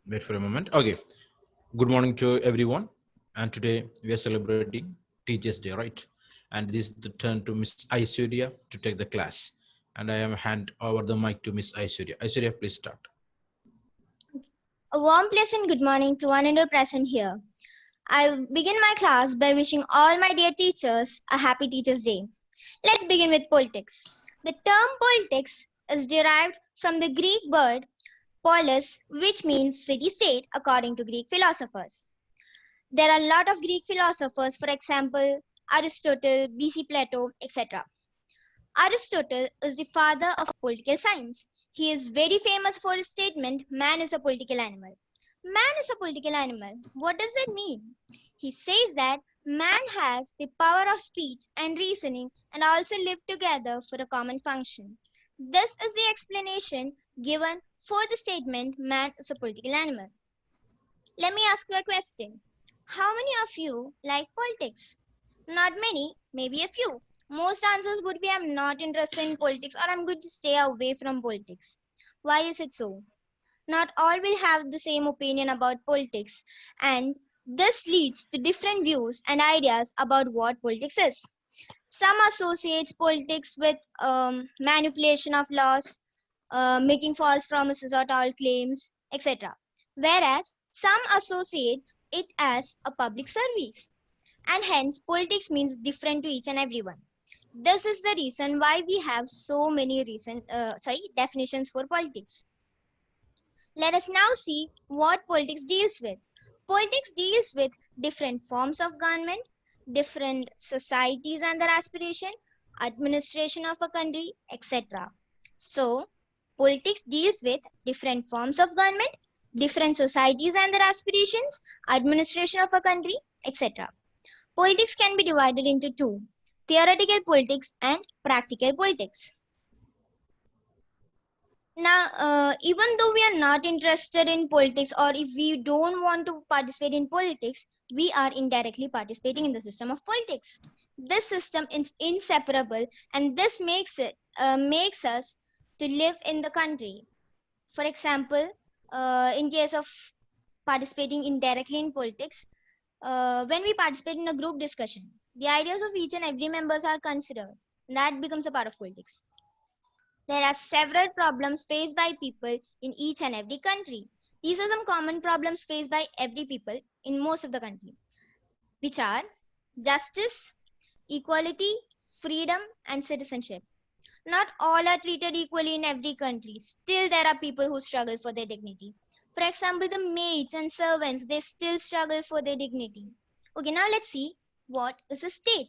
Wait for a moment. Okay. Good morning to everyone. And today we are celebrating Teachers' Day, right? And this is the turn to Miss Aishwarya to take the class. And I am hand over the mic to Miss Aishwarya. Aishwarya, please start. A warm pleasant good morning to one and all present here. I begin my class by wishing all my dear teachers a happy Teachers' Day. Let's begin with politics. The term politics is derived from the Greek word polis, which means city-state according to Greek philosophers. There are a lot of Greek philosophers, for example, Aristotle, BC Plato, etc. Aristotle is the father of political science. He is very famous for his statement, man is a political animal. Man is a political animal. What does that mean? He says that man has the power of speech and reasoning and also live together for a common function. This is the explanation given for the statement, man is a political animal. Let me ask you a question. How many of you like politics? Not many, maybe a few. Most answers would be I'm not interested in politics or I'm going to stay away from politics. Why is it so? Not all will have the same opinion about politics, and this leads to different views and ideas about what politics is. Some associates politics with manipulation of laws, making false promises or tall claims, etc. Whereas some associates it as a public service, and hence politics means different to each and everyone. This is the reason why we have so many definitions for politics. Let us now see what politics deals with. Politics deals with different forms of government, different societies and their aspiration, administration of a country, etc. So, politics deals with different forms of government, different societies and their aspirations, administration of a country, etc. Politics can be divided into two, theoretical politics and practical politics. Now, even though we are not interested in politics or if we don't want to participate in politics, we are indirectly participating in the system of politics. This system is inseparable and this makes us to live in the country. For example, in case of participating indirectly in politics, when we participate in a group discussion, the ideas of each and every members are considered. That becomes a part of politics. There are several problems faced by people in each and every country. These are some common problems faced by every people in most of the country, which are justice, equality, freedom, and citizenship. Not all are treated equally in every country. Still, there are people who struggle for their dignity. For example, the maids and servants, they still struggle for their dignity. Okay, now let's see what is a state.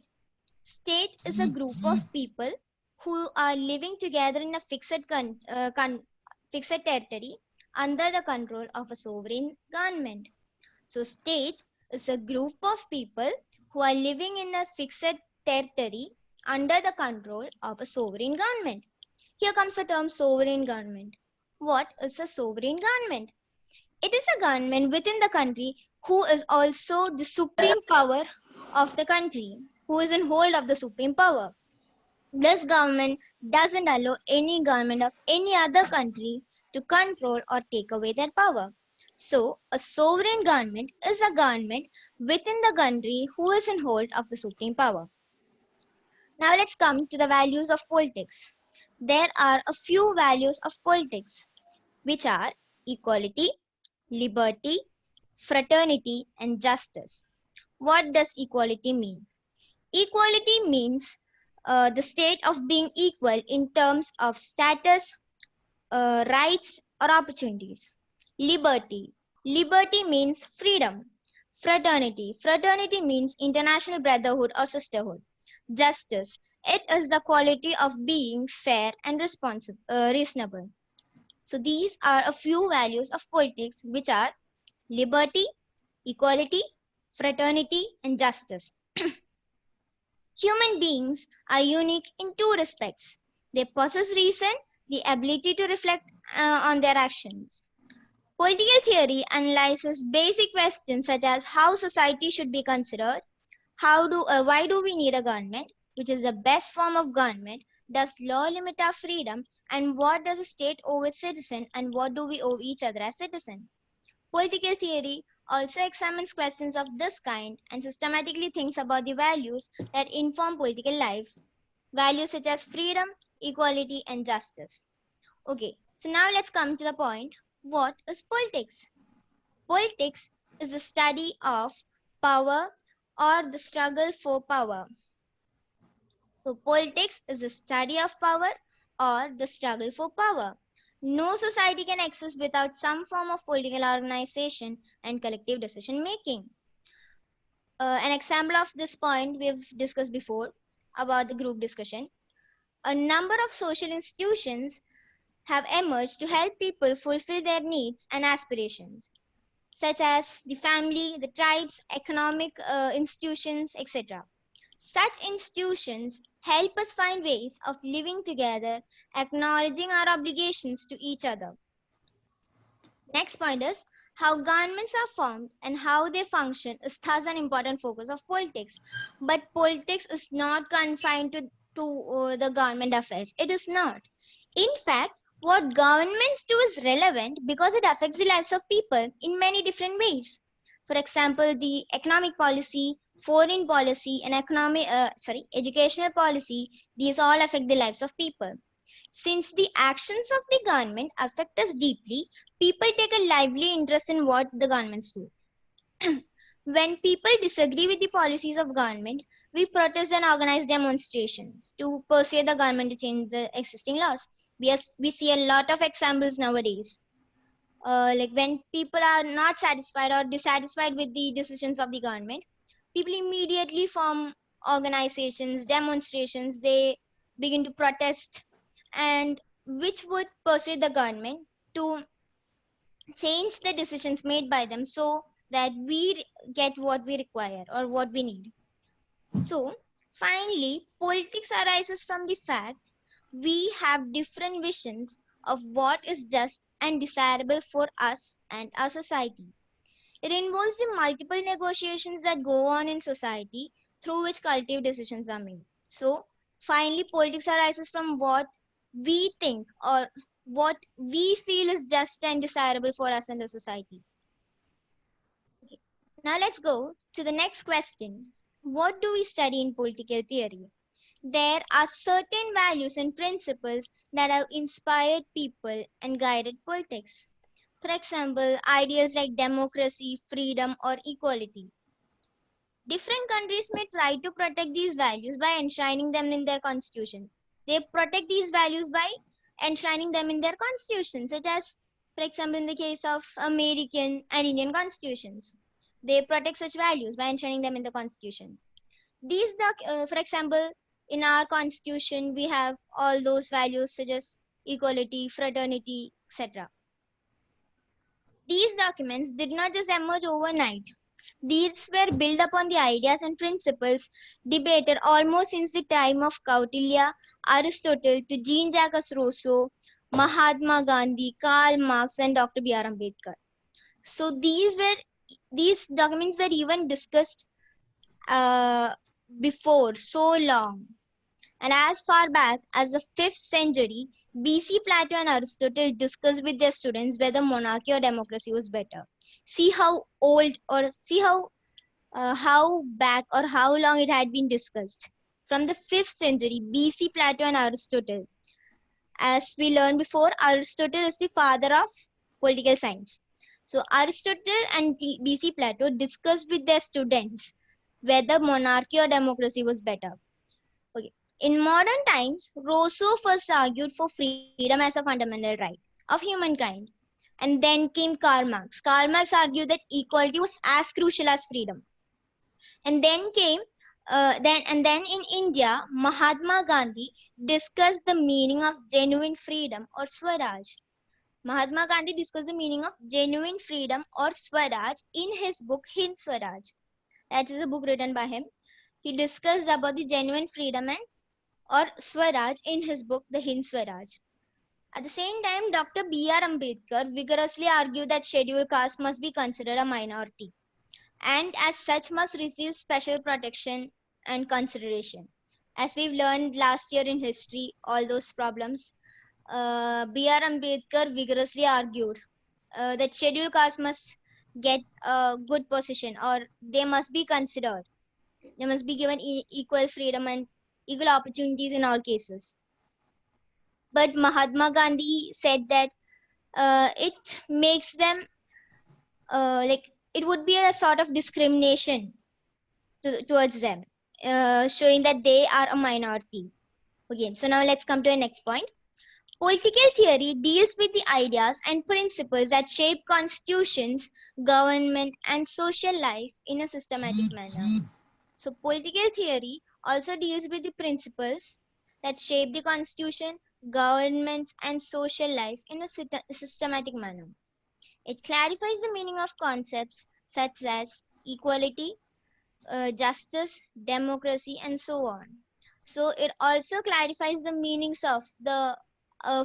State is a group of people who are living together in a fixed territory under the control of a sovereign government. So, state is a group of people who are living in a fixed territory under the control of a sovereign government. Here comes the term sovereign government. What is a sovereign government? It is a government within the country who is also the supreme power of the country, who is in hold of the supreme power. This government doesn't allow any government of any other country to control or take away their power. So, a sovereign government is a government within the country who is in hold of the supreme power. Now, let's come to the values of politics. There are a few values of politics, which are equality, liberty, fraternity, and justice. What does equality mean? Equality means the state of being equal in terms of status, rights, or opportunities. Liberty. Liberty means freedom. Fraternity. Fraternity means international brotherhood or sisterhood. Justice. It is the quality of being fair and reasonable. So these are a few values of politics, which are liberty, equality, fraternity, and justice. Human beings are unique in two respects. They possess reason, the ability to reflect on their actions. Political theory analyzes basic questions such as how society should be considered, why do we need a government, which is the best form of government, does law limit our freedom, and what does a state owe its citizen, and what do we owe each other as citizens. Political theory also examines questions of this kind and systematically thinks about the values that inform political life, values such as freedom, equality, and justice. Okay, so now let's come to the point. What is politics? Politics is the study of power or the struggle for power. So, politics is the study of power or the struggle for power. No society can exist without some form of political organization and collective decision making. An example of this point we've discussed before about the group discussion. A number of social institutions have emerged to help people fulfill their needs and aspirations, such as the family, the tribes, economic institutions, etc. Such institutions help us find ways of living together, acknowledging our obligations to each other. Next point is how governments are formed and how they function is thus an important focus of politics. But politics is not confined to the government affairs. It is not. In fact, what governments do is relevant because it affects the lives of people in many different ways. For example, the economic policy, foreign policy, and educational policy, these all affect the lives of people. Since the actions of the government affect us deeply, people take a lively interest in what the governments do. When people disagree with the policies of government, we protest and organize demonstrations to persuade the government to change the existing laws. We see a lot of examples nowadays. Like when people are not satisfied or dissatisfied with the decisions of the government, people immediately form organizations, demonstrations, they begin to protest, and which would persuade the government to change the decisions made by them so that we get what we require or what we need. So, finally, politics arises from the fact we have different visions of what is just and desirable for us and our society. It involves the multiple negotiations that go on in society through which collective decisions are made. So, finally, politics arises from what we think or what we feel is just and desirable for us and the society. Okay. Now, let's go to the next question. What do we study in political theory? There are certain values and principles that have inspired people and guided politics. For example, ideas like democracy, freedom, or equality. Different countries may try to protect these values by enshrining them in their constitution. They protect these values by enshrining them in their constitution, such as, for example, in the case of American and Indian constitutions. They protect such values by enshrining them in the constitution. For example, in our constitution, we have all those values such as equality, fraternity, etc. These documents did not just emerge overnight. These were built upon the ideas and principles debated almost since the time of Kautilya, Aristotle to Jean-Jacques Rousseau, Mahatma Gandhi, Karl Marx, and Dr. B.R. Ambedkar. So these documents were even discussed before so long. And as far back as the 5th century, BC, Plato and Aristotle discussed with their students whether monarchy or democracy was better. See how old or see how back or how long it had been discussed. From the 5th century, BC, Plato and Aristotle. As we learned before, Aristotle is the father of political science. So Aristotle and BC, Plato discussed with their students whether monarchy or democracy was better. Okay. In modern times, Rousseau first argued for freedom as a fundamental right of humankind. And then came Karl Marx. Karl Marx argued that equality was as crucial as freedom. And then in India, Mahatma Gandhi discussed the meaning of genuine freedom or Swaraj. Mahatma Gandhi discussed the meaning of genuine freedom or Swaraj in his book Hind Swaraj. That is a book written by him. He discussed about the genuine freedom or Swaraj in his book The Hind Swaraj. At the same time, Dr. B.R. Ambedkar vigorously argued that scheduled caste must be considered a minority and as such must receive special protection and consideration. As we've learned last year in history, all those problems, B.R. Ambedkar vigorously argued that scheduled castes must get a good position, or they must be considered. They must be given equal freedom and equal opportunities in all cases. But Mahatma Gandhi said that it makes them like it would be a sort of discrimination towards them, showing that they are a minority. Okay, so now let's come to the next point. Political theory deals with the ideas and principles that shape constitutions, government, and social life in a systematic manner. So, political theory also deals with the principles that shape the constitution, governments, and social life in a systematic manner. It clarifies the meaning of concepts such as equality, justice, democracy, and so on. So it also clarifies the meanings of the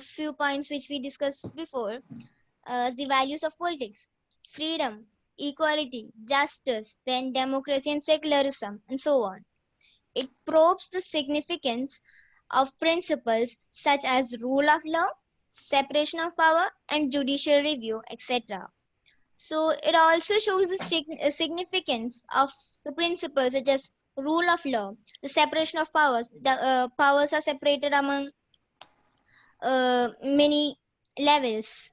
few points which we discussed before, the values of politics: freedom, equality, justice, then democracy and secularism, and so on. It probes the significance of principles such as rule of law, separation of power, and judicial review, etc. So it also shows the significance of the principles such as rule of law, the separation of powers. The powers are separated among many levels,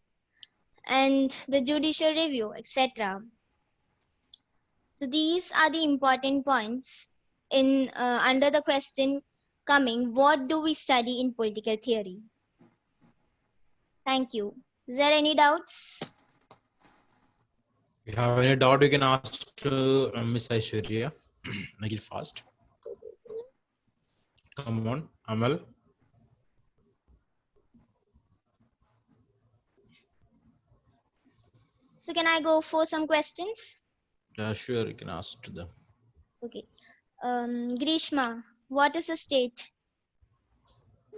and the judicial review, etc. So these are the important points in under the question coming, what do we study in political theory? Thank you. Is there any doubts? If you have any doubt, you can ask to Miss Aishwarya. Make it fast. Come on, Amal. So can I go for some questions? Sure, you can ask to them. Okay. Grishma, what is a state?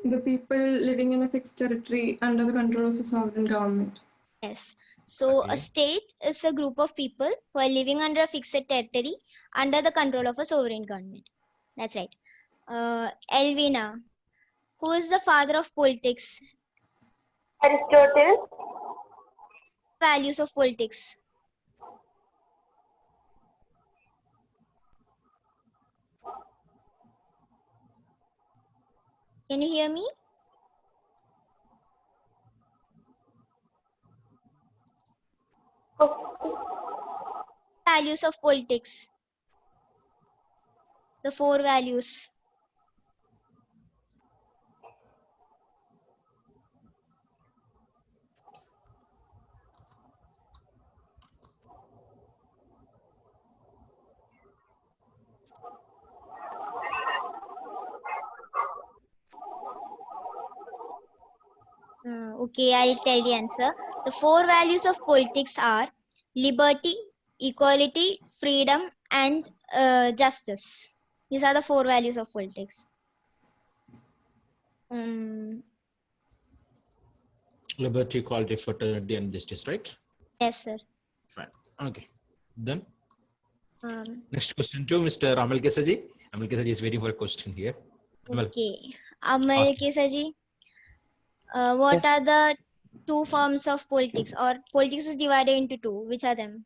The people living in a fixed territory under the control of a sovereign government. Yes. So Okay. a state is a group of people who are living under a fixed territory under the control of a sovereign government. That's right. Elvina, who is the father of politics? Aristotle. Values of politics. Can you hear me? Values of politics. The 4 values. Okay, I'll tell the answer. The 4 values of politics are liberty, equality, freedom, and justice. These are the 4 values of politics. Liberty, equality, fraternity, and justice, right? Yes, sir. Fine. Okay. Then Um, next question to Mr. Amal Kesaji. Amal Kesaji is waiting for a question here. Amal. okay. Amal Ask. Kesaji, what Yes. are the 2 forms of politics, or politics is divided into 2? Which are them?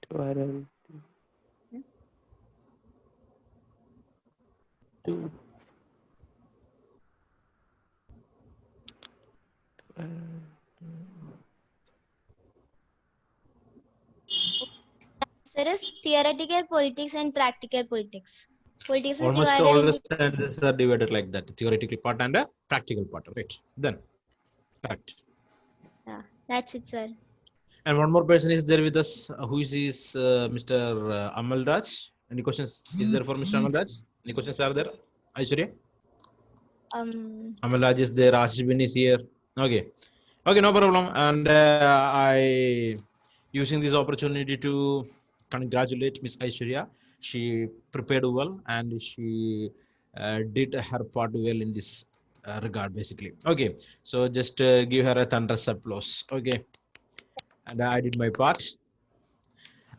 Divided into There is theoretical politics and practical politics. Politics is Almost divided all the into sentences are divided like that: theoretical part and a practical part. Right. Then, correct. that's it, sir. And one more person is there with us. Who is Mr. Amal Raj? Any questions? Is there for Mr. Amal Raj? Any questions are there? Aishwarya? Amal Raj is there. Ashwin is here. Okay. Okay, no problem. And I using this opportunity to congratulate Miss Aishwarya. She prepared well and she did her part well in this regard, basically. Okay, so just give her a thunderous applause. Okay, and I did my part.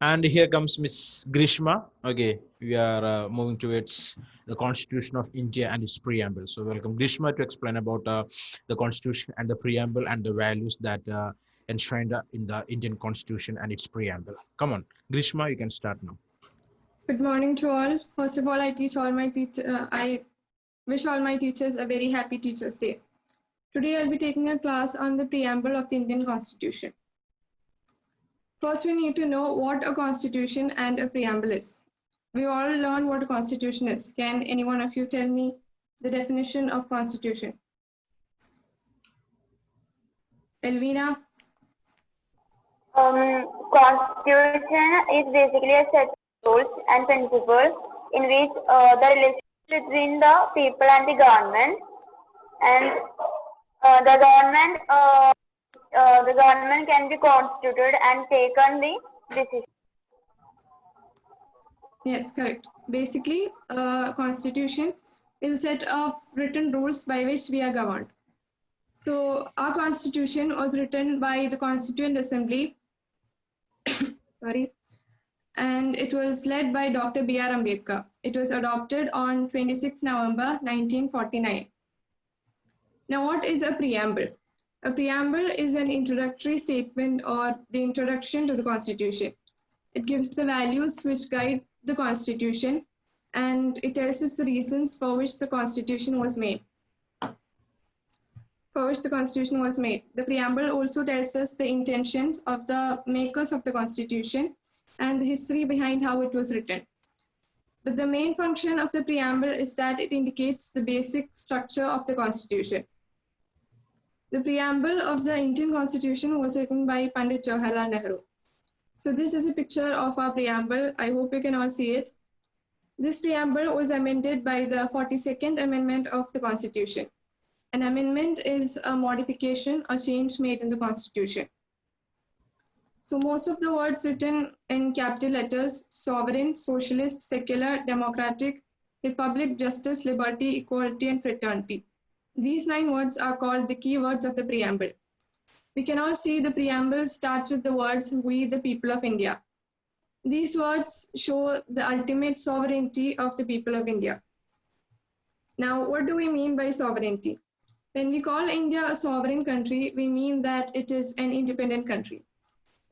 And here comes Miss Grishma. Okay, we are moving towards the Constitution of India and its preamble. So welcome Grishma to explain about the Constitution and the preamble and the values that enshrined in the Indian Constitution and its preamble. Come on, Grishma, you can start now. Good morning to all. First of all, I wish all my teachers a very happy Teachers' Day. Today, I'll be taking a class on the preamble of the Indian Constitution. First, we need to know what a constitution and a preamble is. We all learned what a constitution is. Can any one of you tell me the definition of constitution? Elvina? Constitution is basically a set of rules and principles in which the relationship between the people and the government, and the government can be constituted and taken the decision. Yes, correct. Basically, constitution is a set of written rules by which we are governed. So our constitution was written by the Constituent Assembly, and it was led by Dr. B.R. Ambedkar. It was adopted on 26 November 1949. Now, what is a preamble? A preamble is an introductory statement or the introduction to the Constitution. It gives the values which guide the Constitution, and it tells us the reasons for which the Constitution was made. The preamble also tells us the intentions of the makers of the Constitution and the history behind how it was written. But the main function of the preamble is that it indicates the basic structure of the Constitution. The preamble of the Indian Constitution was written by Pandit Jawaharlal Nehru. So this is a picture of our preamble. I hope you can all see it. This preamble was amended by the 42nd Amendment of the Constitution. An amendment is a modification or change made in the Constitution. So most of the words written in capital letters: sovereign, socialist, secular, democratic, republic, justice, liberty, equality, and fraternity. These 9 words are called the key words of the preamble. We can all see the preamble starts with the words, "We the people of India." These words show the ultimate sovereignty of the people of India. Now, what do we mean by sovereignty? When we call India a sovereign country, we mean that it is an independent country,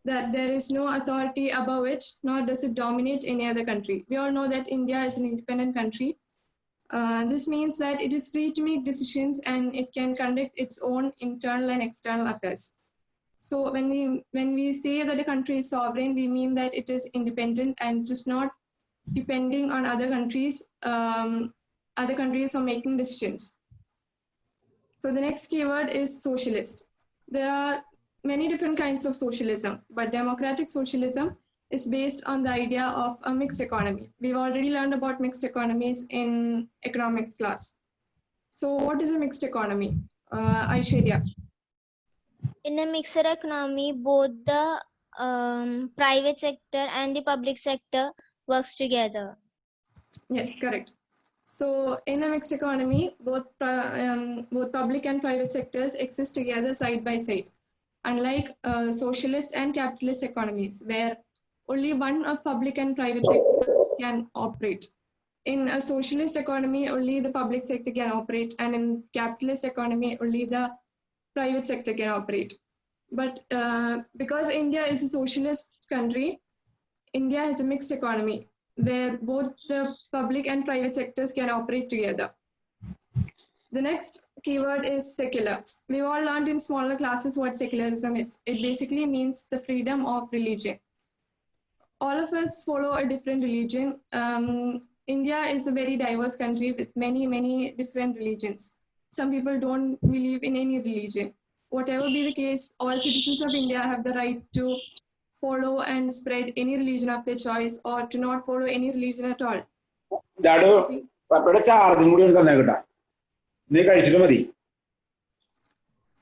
that there is no authority above it, nor does it dominate any other country. We all know that India is an independent country. This means that it is free to make decisions and it can conduct its own internal and external affairs. So when we say that a country is sovereign, we mean that it is independent and just not depending on other countries for making decisions. So the next keyword is socialist. There are many different kinds of socialism, but democratic socialism is based on the idea of a mixed economy. We've already learned about mixed economies in economics class. So what is a mixed economy? Aishwarya. In a mixed economy, both the private sector and the public sector works together. Yes, correct. So in a mixed economy, both public and private sectors exist together side by side, unlike socialist and capitalist economies, where only one of public and private sectors can operate. In a socialist economy, only the public sector can operate, and in capitalist economy, only the private sector can operate. But because India is a socialist country, India has a mixed economy, where both the public and private sectors can operate together. The next keyword is secular. We've all learned in smaller classes what secularism is. It basically means the freedom of religion. All of us follow a different religion. India is a very diverse country with many, many different religions. Some people don't believe in any religion. Whatever be the case, all citizens of India have the right to follow and spread any religion of their choice, or to not follow any religion at all.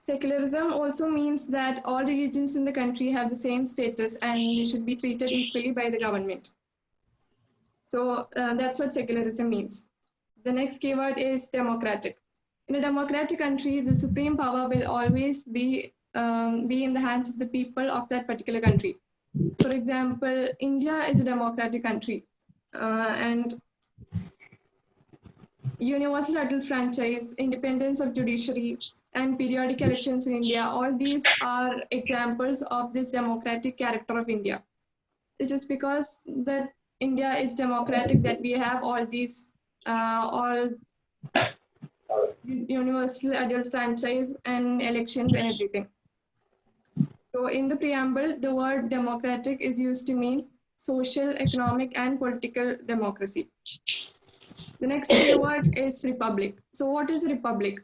Secularism also means that all religions in the country have the same status and they should be treated equally by the government. So that's what secularism means. The next keyword is democratic. In a democratic country, the supreme power will always be in the hands of the people of that particular country. For example, India is a democratic country, and universal adult franchise, independence of judiciary, and periodic elections in India. All these are examples of this democratic character of India. It is because that India is democratic that we have all these all universal adult franchise and elections and everything. So in the preamble, the word democratic is used to mean social, economic, and political democracy. The next keyword is republic. So what is a republic?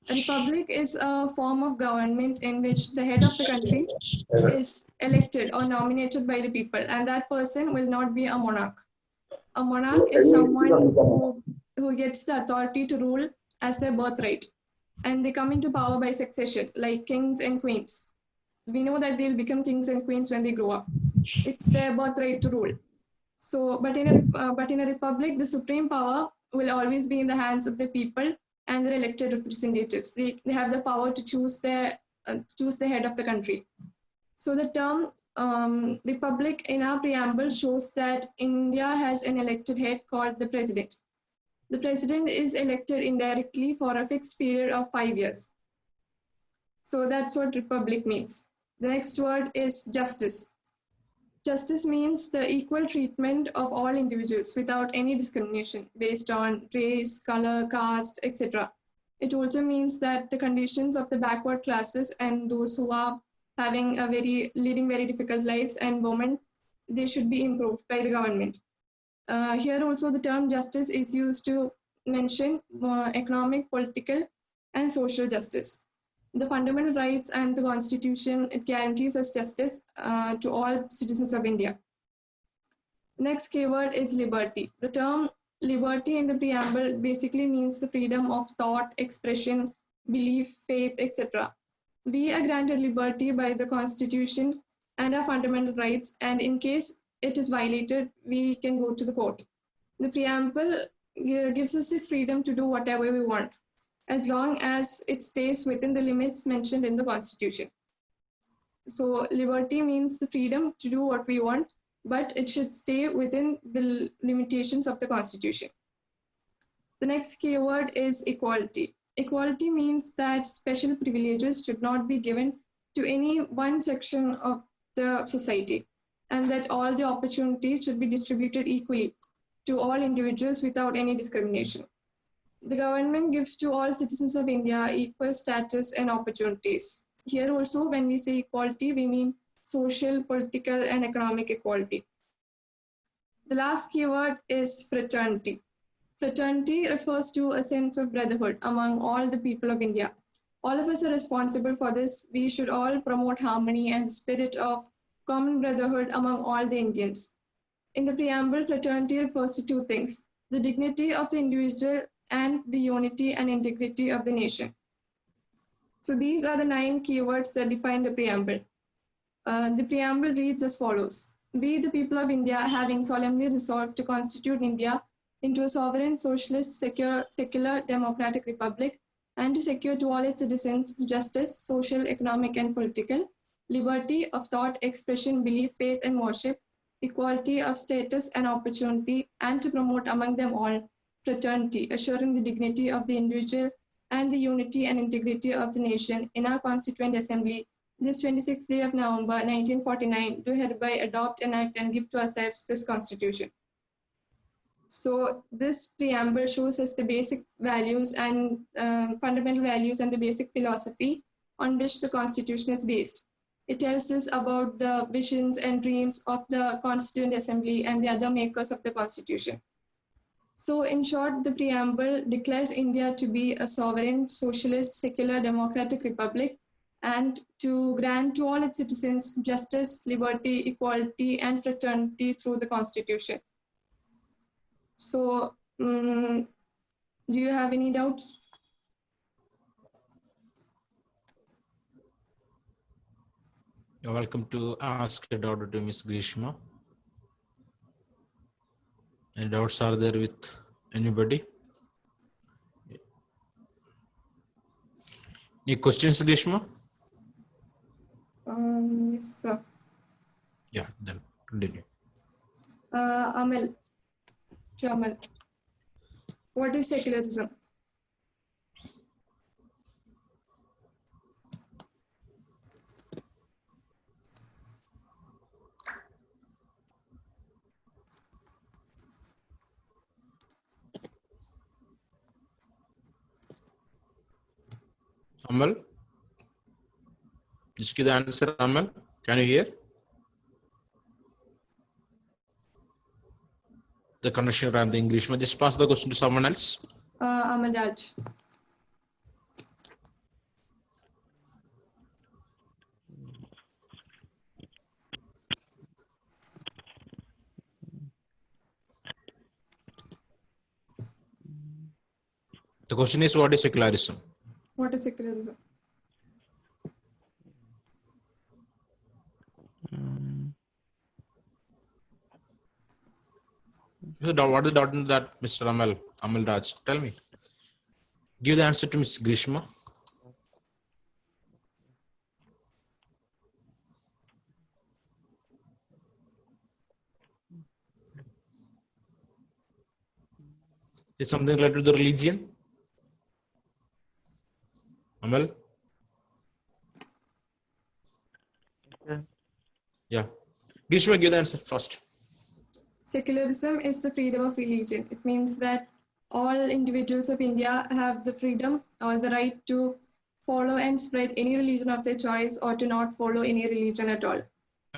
A republic is a form of government in which the head of the country is elected or nominated by the people, and that person will not be a monarch. A monarch is someone who gets the authority to rule as their birthright, and they come into power by succession, like kings and queens. We know that they'll become kings and queens when they grow up. It's their birthright to rule. So, but in a republic, the supreme power will always be in the hands of the people and their elected representatives. They have the power to choose the head of the country. So the term republic in our preamble shows that India has an elected head called the president. The president is elected indirectly for a fixed period of 5 years. So that's what republic means. The next word is justice. Justice means the equal treatment of all individuals without any discrimination based on race, color, caste, etc. It also means that the conditions of the backward classes and those who are leading very difficult lives and women, they should be improved by the government. Here also the term justice is used to mention economic, political, and social justice. The fundamental rights and the constitution, it guarantees us justice to all citizens of India. Next keyword is liberty. The term liberty in the preamble basically means the freedom of thought, expression, belief, faith, etc. We are granted liberty by the constitution and our fundamental rights, and in case it is violated, we can go to the court. The preamble gives us this freedom to do whatever we want, as long as it stays within the limits mentioned in the Constitution. So liberty means the freedom to do what we want, but it should stay within the limitations of the Constitution. The next keyword is equality. Equality means that special privileges should not be given to any one section of the society, and that all the opportunities should be distributed equally to all individuals without any discrimination. The government gives to all citizens of India equal status and opportunities. Here also, when we say equality, we mean social, political, and economic equality. The last keyword is fraternity. Fraternity refers to a sense of brotherhood among all the people of India. All of us are responsible for this. We should all promote harmony and the spirit of common brotherhood among all the Indians. In the preamble, fraternity refers to two things: the dignity of the individual and the unity and integrity of the nation. So these are the 9 keywords that define the preamble. The preamble reads as follows: We, the people of India, having solemnly resolved to constitute India into a sovereign, socialist, secular, democratic republic, and to secure to all its citizens justice, social, economic, and political, liberty of thought, expression, belief, faith, and worship, equality of status and opportunity, and to promote among them all fraternity, assuring the dignity of the individual and the unity and integrity of the nation, in our Constituent Assembly, this 26th day of November, 1949, do hereby adopt, enact, and give to ourselves this Constitution. So this preamble shows us the basic values and fundamental values and the basic philosophy on which the Constitution is based. It tells us about the visions and dreams of the Constituent Assembly and the other makers of the Constitution. So in short, the preamble declares India to be a sovereign, socialist, secular, democratic republic, and to grant to all its citizens justice, liberty, equality, and fraternity through the Constitution. So, do you have any doubts? You're welcome to ask a doubt to Ms. Grishma. Any doubts are there with anybody? Any questions, Grishma? Yes, sir. Yeah, then continue. Amal. To Amal. What is secularism? Amal, just give the answer, Amal. Can you hear? The connection and the English. Just pass the question to someone else. Amalraj. The question is, what is secularism? What is secularism? What is the doubt in that, Mr. Amal Raj? Tell me. Give the answer to Ms. Grishma. Is something related to the religion? Amal? Yeah. Grishma, give the answer first. Secularism is the freedom of religion. It means that all individuals of India have the freedom or the right to follow and spread any religion of their choice or to not follow any religion at all.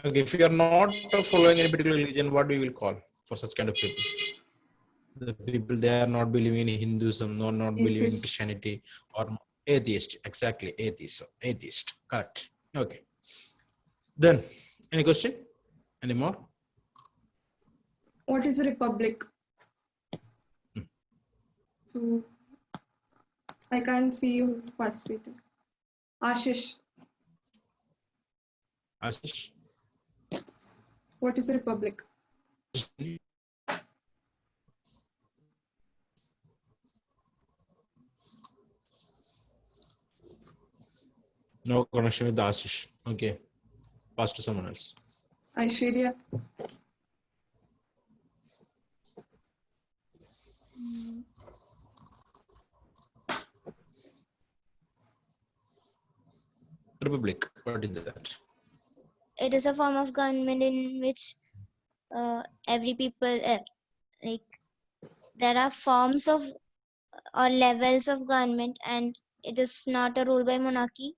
Okay, if you are not following any particular religion, what we will call for such kind of people? The people, they are not believing in Hinduism, not believing in Atheist. Christianity, or atheist. Exactly, atheist. Correct. Okay. Then, any question? Any more? What is a republic? So, I can't see you who's participating. Ashish, Ashish? what is a republic? No connection with the Ashish. Okay. Pass to someone else. Aishwarya, Republic. What is that? It is a form of government in which every people, like, there are forms of or levels of government, and it is not a rule by monarchy.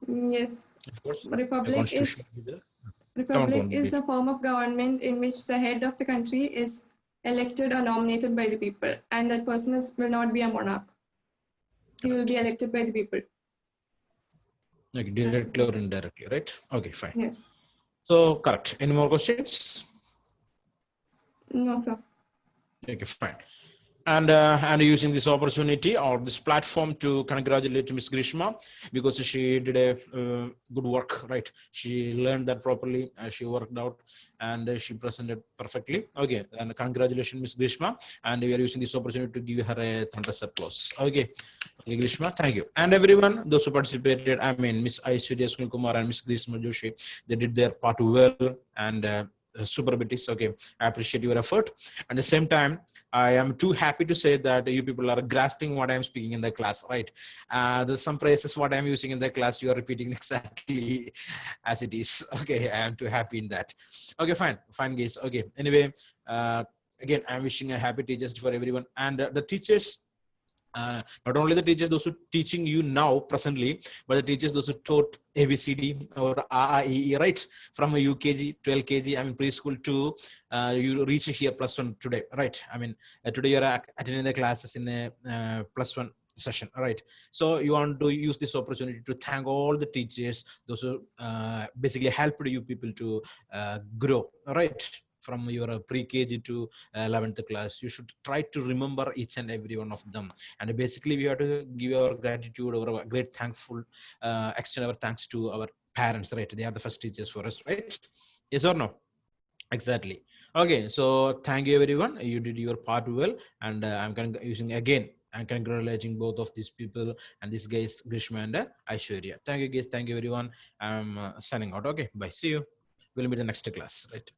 yes. Of course. Republic Constitution. is Come on, Republic is please. a form of government in which the head of the country is elected or nominated by the people, and that person will not be a monarch. He will be elected by the people. Like directly or indirectly, right? Okay, fine. Yes. So correct. Any more questions? No, sir. Okay, fine. And using this opportunity or this platform to congratulate Ms. Grishma, because she did a good work, right? She learned that properly, she worked out, and she presented perfectly. Okay, and congratulations, Ms. Grishma. And we are using this opportunity to give her a thunderous applause. Okay, Grishma, thank you. And everyone, those who participated, I mean, Ms. Aishwarya Sunil Kumar and Ms. Grishma Joshi, they did their part well, and super abilities. Okay, I appreciate your effort. At the same time, I am too happy to say that you people are grasping what I'm speaking in the class, right? There's some phrases what I'm using in the class, you are repeating exactly as it is. Okay, I am too happy in that. Okay, fine guys. Okay, anyway, again, I'm wishing a happy teachers for everyone, and the teachers, not only the teachers, those who teaching you now presently, but the teachers, those who taught ABCD or RIE, right? From a UKG, 12 kg, I mean preschool to you reach here +1 today, right? I mean, today you're attending the classes in the +1 session, right? So you want to use this opportunity to thank all the teachers, those who basically helped you people to grow, right? From your pre-KG to 11th class, you should try to remember each and every one of them. And basically, we have to give our gratitude or our great thankful, extend our thanks to our parents, right? They are the first teachers for us, right? Yes or no? Exactly. Okay, so thank you everyone. You did your part well, and I'm using again. I'm congratulating both of these people and these guys, Grishma and Aishwarya. Thank you guys. Thank you everyone. I'm signing out. Okay, bye. See you. We'll meet in the next class, right?